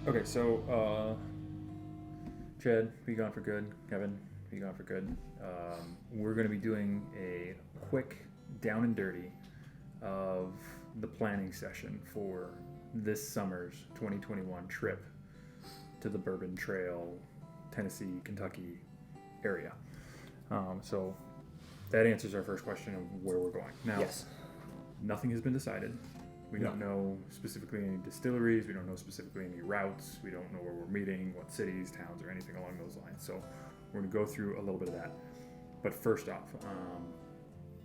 Okay, so Chad, be gone for good. Kevin, be gone for good. We're going to be doing a quick down and dirty of the planning session for this summer's 2021 trip to the Bourbon Trail, Tennessee, Kentucky area. So that answers our first question of where we're going. Now, Yes. nothing has been decided. We don't know specifically any distilleries. We don't know specifically any routes. We don't know where we're meeting, what cities, towns, or anything along those lines. So we're going to go through a little bit of that. But first off,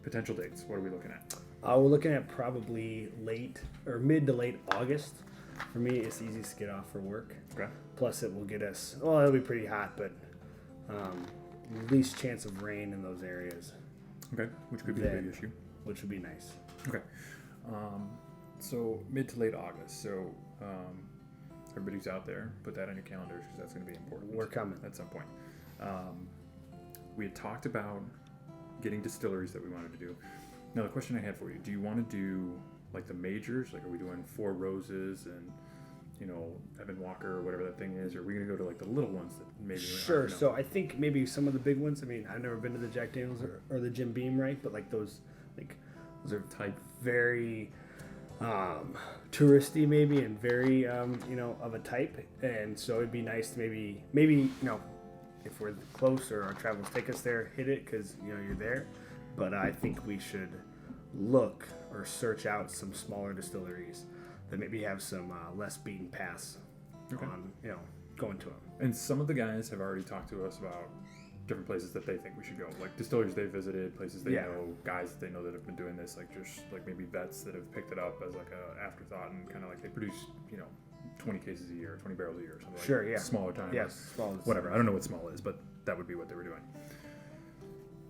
potential dates. What are we looking at? We're looking at probably mid to late August. For me, it's easiest to get off for work. Okay. Plus, it will get us. Well, it'll be pretty hot, but least chance of rain in those areas. Okay, which could be a big issue. Which would be nice. Okay. So mid to late August. So everybody's out there, put that on your calendars because that's going to be important. We're coming at some point. We had talked about getting distilleries that we wanted to do. Now the question I had for you: do you want to do like the majors? Like, are we doing Four Roses and Evan Walker or whatever that thing is? Or are we going to go to like the little ones that maybe? Sure. So I think maybe some of the big ones. I mean, I've never been to the Jack Daniels or the Jim Beam, right? But like those are type very touristy maybe, and very of a type. And so it'd be nice to maybe if we're close or our travels take us there, hit it because you're there. But I think we should look or search out some smaller distilleries that maybe have some less beaten paths on going to them. And some of the guys have already talked to us about different places that they think we should go, like distilleries they visited, places they know, guys that they know that have been doing this, like just like maybe vets that have picked it up as like a afterthought, and kind of like they produce 20 cases a year, 20 barrels a year or something. Sure, like yeah. Smaller time. Yes, small. Whatever. I don't know what small is, but that would be what they were doing.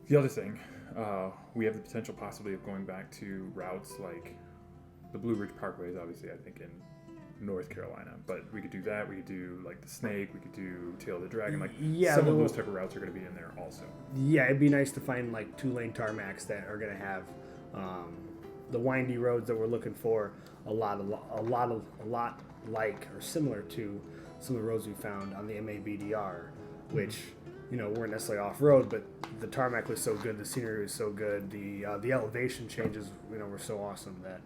The other thing, we have the potential possibly of going back to routes like the Blue Ridge Parkway is obviously, I think, in North Carolina, but we could do that. We could do like the Snake. We could do Tail of the Dragon. Like some of those type of routes are going to be in there also. Yeah, it'd be nice to find like 2-lane tarmacs that are going to have the windy roads that we're looking for. A lot like or similar to some of the roads we found on the MABDR, which weren't necessarily off road, but the tarmac was so good, the scenery was so good, the elevation changes were so awesome that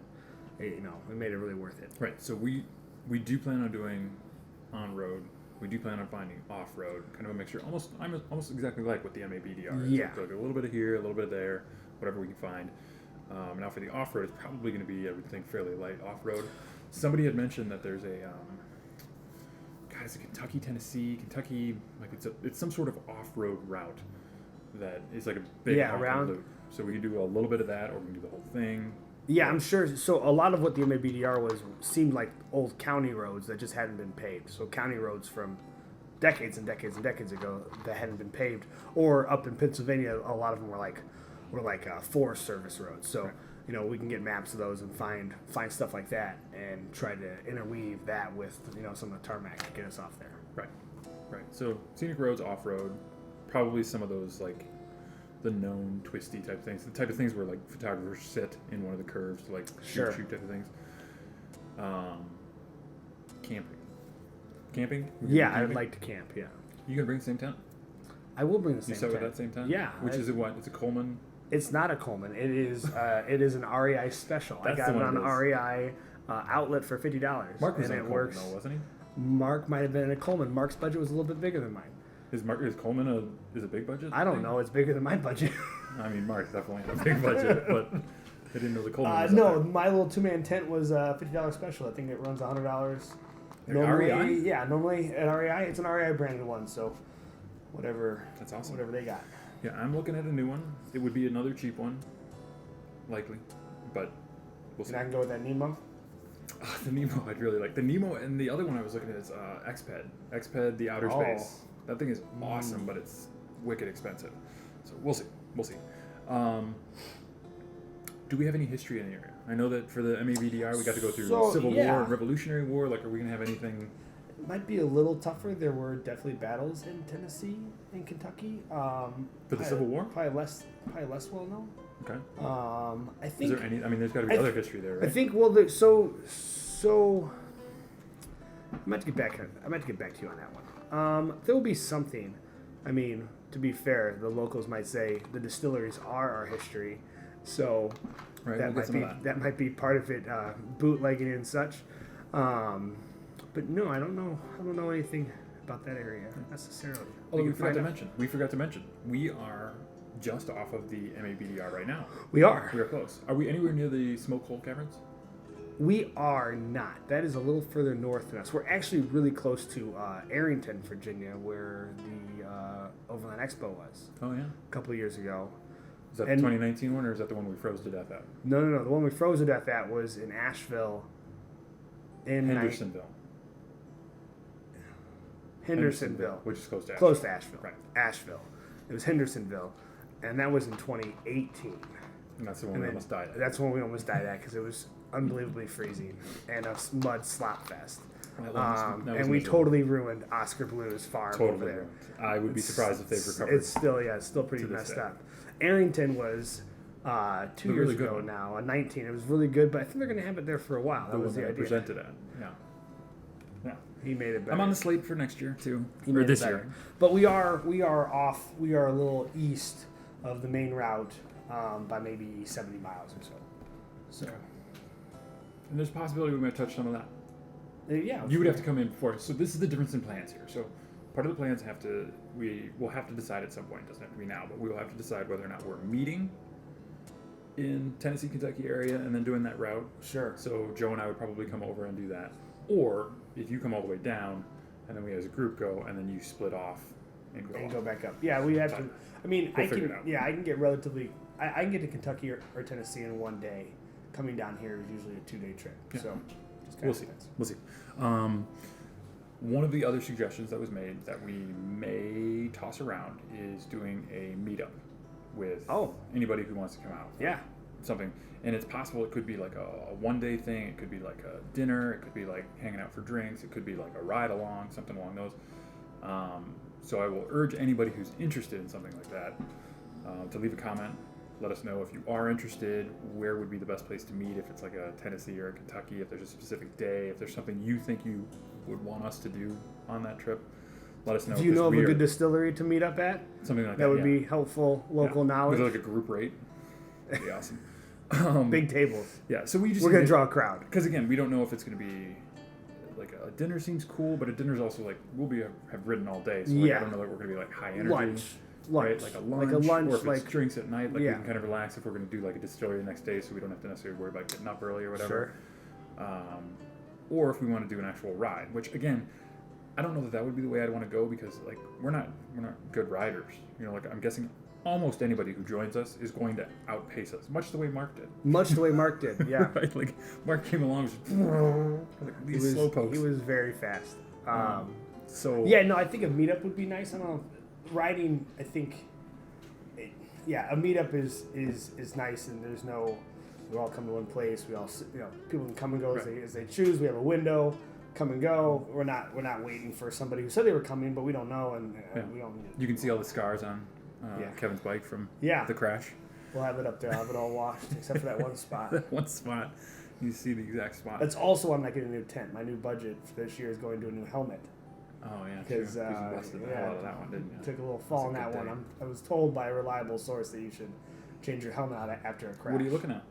it made it really worth it. Right. So we do plan on doing on road. We do plan on finding off road, kind of a mixture, almost exactly like what the MABDR is. Yeah. Like a little bit of here, a little bit of there, whatever we can find. Now for the off road, it's probably going to be, I would think, fairly light off road. Somebody had mentioned that there's a it's a Kentucky, like it's some sort of off road route that is like a big around loop. So we can do a little bit of that, or we can do the whole thing. Yeah, I'm sure. So a lot of what the MABDR seemed like old county roads that just hadn't been paved. So county roads from decades and decades and decades ago that hadn't been paved. Or up in Pennsylvania, a lot of them were like Forest Service roads. So we can get maps of those and find stuff like that and try to interweave that with some of the tarmac to get us off there. Right. So scenic roads, off road, probably some of those like the known twisty type things, the type of things where like photographers sit in one of the curves to like shoot type of things. Camping. Yeah, I'd like to camp. Yeah. You gonna bring the same tent? I will bring the same tent. You set with that same tent? Yeah. Which is it? What? It's a Coleman. It's not a Coleman. It is an REI special. I got it on REI outlet for $50. Mark was in a Coleman though, wasn't he? Mark might have been in a Coleman. Mark's budget was a little bit bigger than mine. Is Coleman is a big budget? I don't know. It's bigger than my budget. I mean, Mark's definitely had a big budget, but I didn't know the Coleman was no, my little 2-man tent was $50 special. I think it runs $100. Normally, REI? Yeah, normally at REI, it's an REI branded one. So whatever. That's awesome. Whatever they got. Yeah, I'm looking at a new one. It would be another cheap one, likely, but we'll see. And I can go with that Nemo? The Nemo, I'd really like. The Nemo, and the other one I was looking at is Xped, the outer space. That thing is awesome, but it's wicked expensive. So we'll see. Do we have any history in the area? I know that for the MABDR, we got to go through Civil War and Revolutionary War. Like, are we going to have anything? It might be a little tougher. There were definitely battles in Tennessee and Kentucky. For the Civil War? Probably less well known. Okay. I think. Is there any? I mean, there's got to be other history there, right? I think. Well, so I might get back to you on that one. There will be something. I mean, to be fair, the locals might say the distilleries are our history, so Right, that might be part of it, bootlegging and such. But no, I don't know anything about that area necessarily. Although we forgot to mention, we are just off of the MABDR right now. We are close. Are we anywhere near the smoke hole caverns? We are not. That is a little further north than us. We're actually really close to Arrington, Virginia, where the Overland Expo was. Oh yeah, a couple of years ago. Is that the 2019 one, or is that the one we froze to death at? No. The one we froze to death at was in Asheville. Hendersonville, which is close to Asheville. Close to Asheville. Right. Asheville. It was Hendersonville, and that was in 2018. And that's the one we almost died at. That's the one we almost died at because it was unbelievably freezing and a mud slop fest. And we totally ruined Oscar Blue's farm over there. Ruined. I would be surprised if they've recovered. It's still pretty messed up. Arrington was 2 years ago now, 19. It was really good, but I think they're going to have it there for a while. That was the idea. Presented at, yeah. He made it better. I'm on the slate for next year too, or this year. But we are a little east of the main route by maybe 70 miles or so. So, and there's a possibility we might touch some of that. Yeah, you would have to come in before. So this is the difference in plans here. So part of the plans we will have to decide at some point. It doesn't have to be now, but we will have to decide whether or not we're meeting in Tennessee, Kentucky area and then doing that route. Sure. So Joe and I would probably come over and do that. Or if you come all the way down and then we as a group go and then you split off and go back up. Yeah, we have to. I mean, I can get relatively. I can get to Kentucky or Tennessee in one day. Coming down here is usually a 2-day trip. Yeah. So we'll see. One of the other suggestions that was made that we may toss around is doing a meetup with anybody who wants to come out. Yeah. Something. And it's possible it could be like a one-day thing. It could be like a dinner. It could be like hanging out for drinks. It could be like a ride-along, something along those. So I will urge anybody who's interested in something like that to leave a comment. Let us know if you are interested, where would be the best place to meet, if it's like a Tennessee or a Kentucky, if there's a specific day, if there's something you think you would want us to do on that trip. Let us know. Do you know of a good distillery to meet up at? Something like that. That would be helpful local knowledge. With like a group rate. That'd be awesome. Big tables. Yeah, so we're going to draw a crowd. Because again, we don't know if it's going to be like a dinner seems cool, but a dinner's also like have ridden all day, so like, I don't know that we're going to be like high energy. Lunch. Right? Like a lunch, or if it's drinks at night, like we can kind of relax if we're going to do like a distillery the next day, so we don't have to necessarily worry about getting up early or whatever. Sure. Or if we want to do an actual ride, which again, I don't know that would be the way I'd want to go because like we're not good riders. You know, like I'm guessing almost anybody who joins us is going to outpace us, much the way Mark did. Yeah. Right? Like Mark came along, like these slow pokes. He was very fast. I think a meetup would be nice. I don't know. Riding, I think, a meetup is nice, and there's no, we all come to one place. We all, people can come and go as they choose. We have a window, come and go. We're not waiting for somebody who said they were coming, but we don't know, and we don't. You can see all the scars on Kevin's bike from the crash. We'll have it up there. I'll have it all washed, except for that one spot. That one spot, you see the exact spot. That's also why I'm not getting a new tent. My new budget for this year is going to a new helmet. Oh yeah, because you busted the hell out of that one, didn't you? Took a little fall on that one. I was told by a reliable source that you should change your helmet out after a crash. What are you looking at?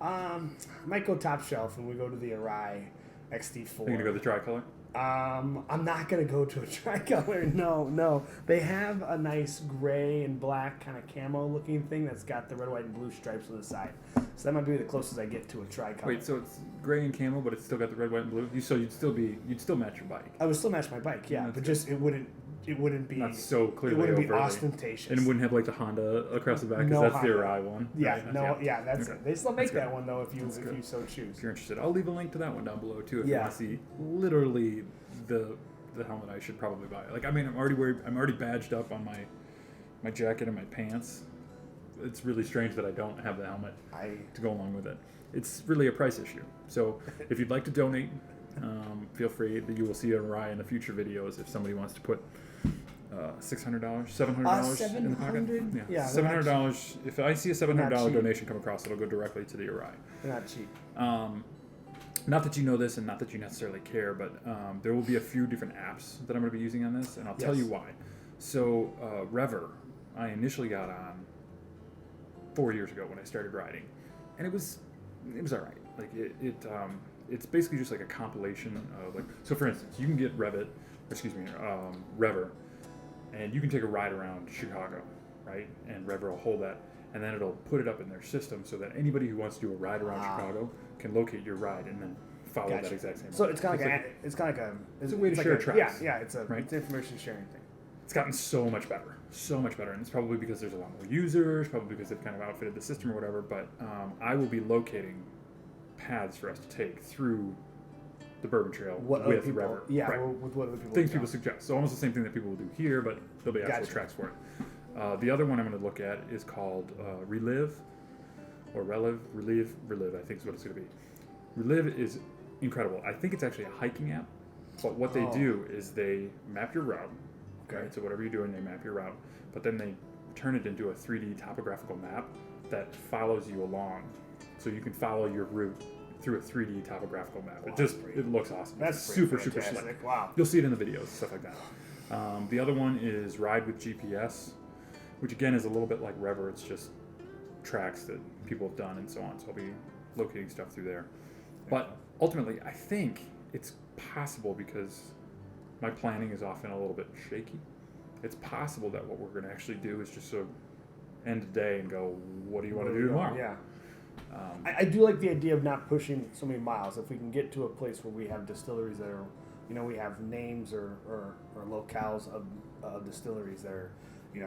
I might go top shelf when we go to the Arai XT4. You're gonna go the tricolor? I'm not gonna go to a tricolor. No. They have a nice gray and black kind of camo looking thing that's got the red, white, and blue stripes on the side. So that might be the closest I get to a tricolor. Wait, so it's gray and camo, but it's still got the red, white, and blue. So you'd still match your bike. I would still match my bike, yeah, but good. Just it wouldn't be not so clearly. It wouldn't overtly. be ostentatious, and it wouldn't have like the Honda across the back because that's Honda. the Arai one. Yeah, right? That's it. They still make that one though if you so choose. If you're interested, I'll leave a link to that one down below too if you want to see literally the helmet I should probably buy. Like I mean, I'm already badged up on my jacket and my pants. It's really strange that I don't have the helmet to go along with it. It's really a price issue. So if you'd like to donate, feel free. You will see Arai in the future videos if somebody wants to put $600, $700 in the pocket. Yeah, $700. If I see a $700 donation come across, it'll go directly to the Arai. They're not cheap. not that you know this and not that you necessarily care, but there will be a few different apps that I'm going to be using on this, and I'll tell you why. So Rever, I initially got on 4 years ago when I started riding, and it was all right. Like it's basically just like a compilation of like, so for instance, you can get Rever, and you can take a ride around Chicago, right? And Rever will hold that, and then it'll put it up in their system so that anybody who wants to do a ride around Chicago can locate your ride and then follow that exact same. So it's kind of like it's a way to share tracks. Yeah, it's an information sharing thing. It's gotten so much better, and it's probably because there's a lot more users, probably because they've kind of outfitted the system or whatever. But I will be locating paths for us to take through the Bourbon Trail with Rever. Yeah, with what other people things people suggest. So almost the same thing that people will do here, but there'll be actual tracks for it. The other one I'm going to look at is called Relive, I think is what it's going to be. Relive is incredible. I think it's actually a hiking app, but what they do is they map your route. Okay, so whatever you're doing, they map your route, but then they turn it into a 3D topographical map that follows you along, so you can follow your route through a 3D topographical map. It looks awesome. That's super slick. Wow. You'll see it in the videos, stuff like that. The other one is Ride with GPS, which again is a little bit like Rever. It's just tracks that people have done and so on. So I'll be locating stuff through there. But ultimately, I think it's possible, because my planning is often a little bit shaky. It's possible that what we're going to actually do is just sort of end the day and go, what do you want to do tomorrow? Yeah. I do like the idea of not pushing so many miles. If we can get to a place where we have distilleries that are, we have names or locales of distilleries that are,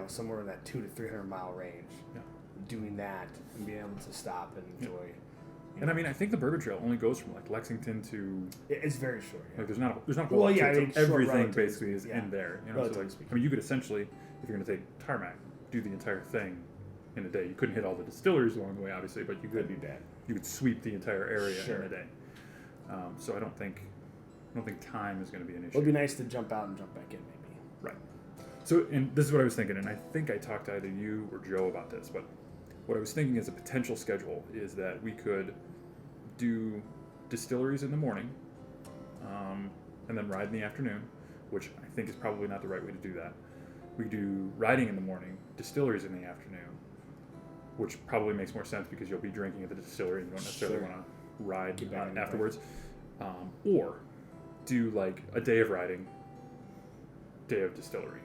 somewhere in that 200 to 300 mile range. Yeah. Doing that and being able to stop and enjoy. And I mean, I think the Bourbon Trail only goes from like Lexington to. It's very short. Yeah. Like there's not a whole lot. Everything basically is in there. So you could essentially, if you're going to take tarmac, do the entire thing in a day. You couldn't hit all the distilleries along the way, obviously, but you could do that. You could sweep the entire area in a day. So I don't think time is going to be an issue. It would be nice to jump out and jump back in, maybe. Right. So, and this is what I was thinking, and I think I talked to either you or Joe about this, but what I was thinking as a potential schedule is that we could do distilleries in the morning, and then ride in the afternoon, which I think is probably not the right way to do that. We do riding in the morning, distilleries in the afternoon, which probably makes more sense because you'll be drinking at the distillery and you don't necessarily want to ride afterwards. Or do like a day of riding, day of distillery,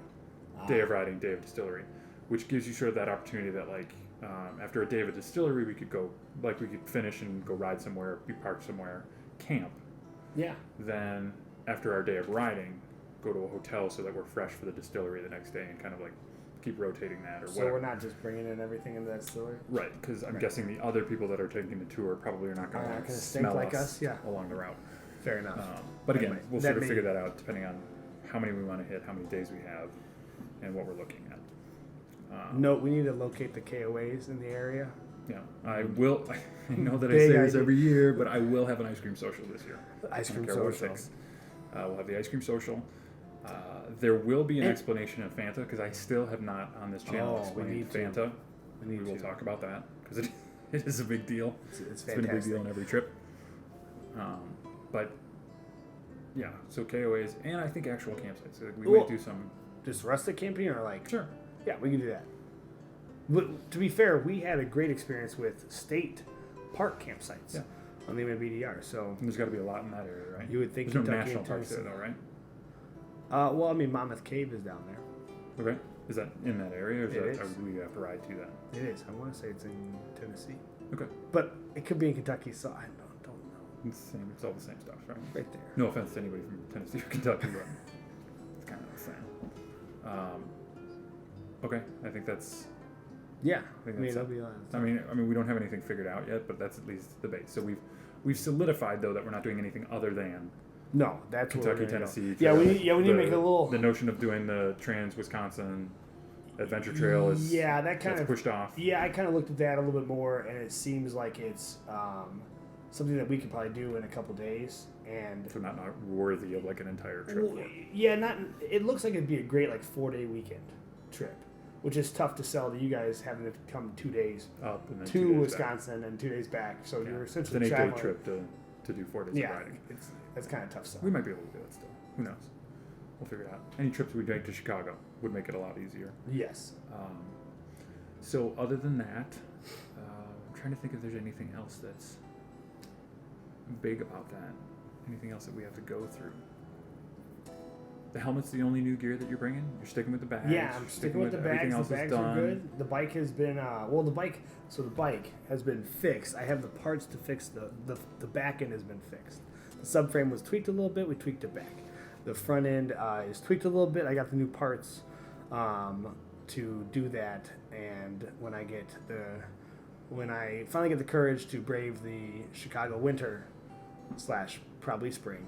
day of riding, day of distillery, which gives you sort of that opportunity that like after a day of a distillery, we could finish and go ride somewhere, be parked somewhere, camp. Yeah. Then after our day of riding, go to a hotel so that we're fresh for the distillery the next day and kind of like keep rotating that or whatever. So we're not just bringing in everything into that distillery? Right, because I'm guessing the other people that are taking the tour probably are not going to smell like us along the route. Fair enough. But again, we'll sort of figure that out depending on how many we want to hit, how many days we have, and what we're looking at. Note, we need to locate the KOAs in the area. Yeah, I will. I know that I say this every year, but I will have an ice cream social this year. Ice cream social. We'll have the ice cream social. There will be an explanation of Fanta, because I still have not on this channel explained Fanta. We will talk about that because it is a big deal. It's been a big deal on every trip. But yeah, so KOAs and I think actual campsites. So we might do some just rustic camping or like sure. Yeah, we can do that. But to be fair, we had a great experience with state park campsites on the MBDR. So and there's got to be a lot in that area, right? You would think there's no national parks there, though, right? Well, I mean, Monmouth Cave is down there. Okay. Is that in that area, or do we have to ride to that? It is. I want to say it's in Tennessee. Okay. But it could be in Kentucky, so I don't know. It's the same. It's all the same stuff, right? Right there. No offense to anybody from Tennessee or Kentucky, but it's kind of the same. Okay, I think that's. Yeah, that'll be honest. I mean, we don't have anything figured out yet, but that's at least the base. So we've solidified though that we're not doing anything other than. No, that's Kentucky, Tennessee. Yeah, we need to make a little. The notion of doing the Trans-Wisconsin Adventure Trail is that's pushed off. Yeah, I kind of looked at that a little bit more, and it seems like it's something that we could probably do in a couple days, and so not worthy of like an entire trip. Yeah, it looks like it'd be a great like 4-day weekend trip, which is tough to sell to you guys having to come 2 days up and then to Wisconsin and 2 days back. So you're essentially it's an 8-day traveling. trip to to do 4 days Yeah, of riding. that's kind of tough stuff. We might be able to do it still. Who knows? We'll figure it out. Any trips we make to Chicago would make it a lot easier. Yes. So other than that, I'm trying to think if there's anything else that's big about that. Anything else that we have to go through? The helmet's the only new gear that you're bringing? You're sticking with the bags? Yeah, I'm sticking with the bags. The bags are good. The bike has been, the bike has been fixed. I have the parts to fix the back end has been fixed. The subframe was tweaked a little bit. We tweaked it back. The front end is tweaked a little bit. I got the new parts to do that. And when I finally get the courage to brave the Chicago winter / probably spring,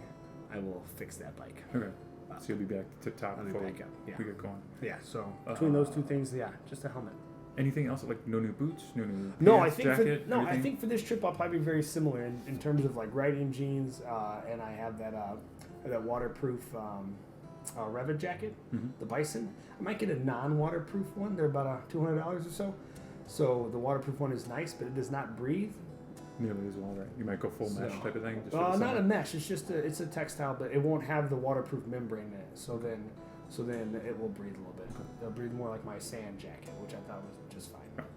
I will fix that bike. Okay. So you'll be back to top before we get going. Yeah. So between those two things, just a helmet. Anything else? Like no new boots, no new jacket? I think for this trip I'll probably be very similar in terms of like riding jeans, and I have that waterproof Revit jacket, the Bison. I might get a non-waterproof one. They're about $200 or so. So the waterproof one is nice, but it does not breathe nearly as well, right? You might go full mesh type of thing. Not a mesh. It's just it's a textile, but it won't have the waterproof membrane in it. So then it will breathe a little bit. It'll breathe more like my sand jacket, which I thought was just fine. Okay.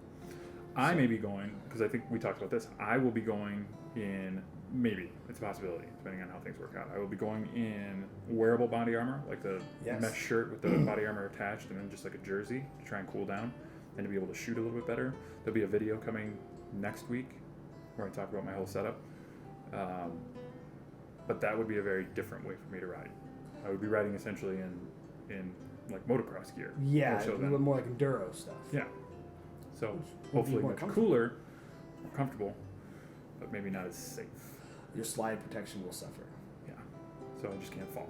I may be going, because I think we talked about this. I will be going in, maybe it's a possibility depending on how things work out. I will be going in wearable body armor, like the mesh shirt with the body armor attached, and then just like a jersey to try and cool down and to be able to shoot a little bit better. There'll be a video coming next week where I talk about my whole setup. But that would be a very different way for me to ride. I would be riding essentially in like motocross gear. Yeah, a little more like enduro stuff. Yeah. So hopefully much cooler, more comfortable, but maybe not as safe. Your slide protection will suffer. Yeah. So I just can't fall.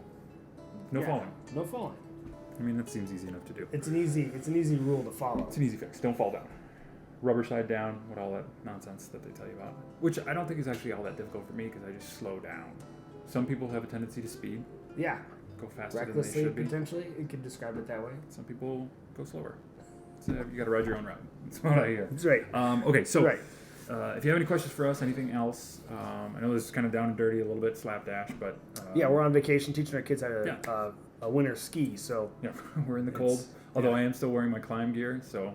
No falling. No falling. I mean, that seems easy enough to do. It's an easy rule to follow. It's an easy fix. Don't fall down. Rubber side down, with all that nonsense that they tell you about, which I don't think is actually all that difficult for me because I just slow down. Some people have a tendency to speed. Yeah. Go faster recklessly, than they should be. Potentially, you could describe it that way. Some people go slower. So you got to ride your own ride. That's what I hear. That's right. Okay, so if you have any questions for us, anything else, I know this is kind of down and dirty, a little bit slapdash, but we're on vacation teaching our kids how to a winter ski. So yeah, we're in the cold. Although I am still wearing my climb gear, so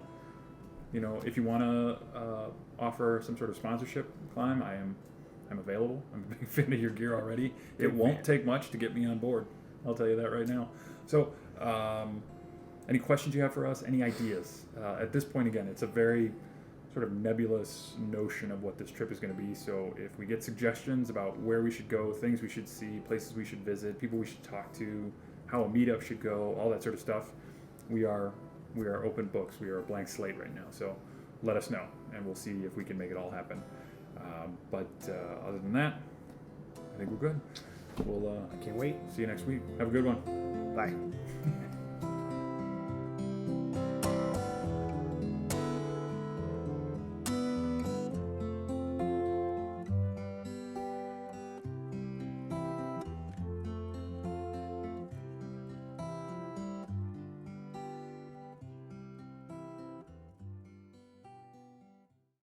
if you want to offer some sort of sponsorship climb, I'm available. I'm a big fan of your gear already. It won't take much to get me on board. I'll tell you that right now. So, any questions you have for us? Any ideas? At this point, again, it's a very sort of nebulous notion of what this trip is going to be. So, if we get suggestions about where we should go, things we should see, places we should visit, people we should talk to, how a meetup should go, all that sort of stuff, we are open books. We are a blank slate right now. So, let us know, and we'll see if we can make it all happen. But other than that, I think we're good. We'll I can't wait. See you next week. Have a good one. Bye.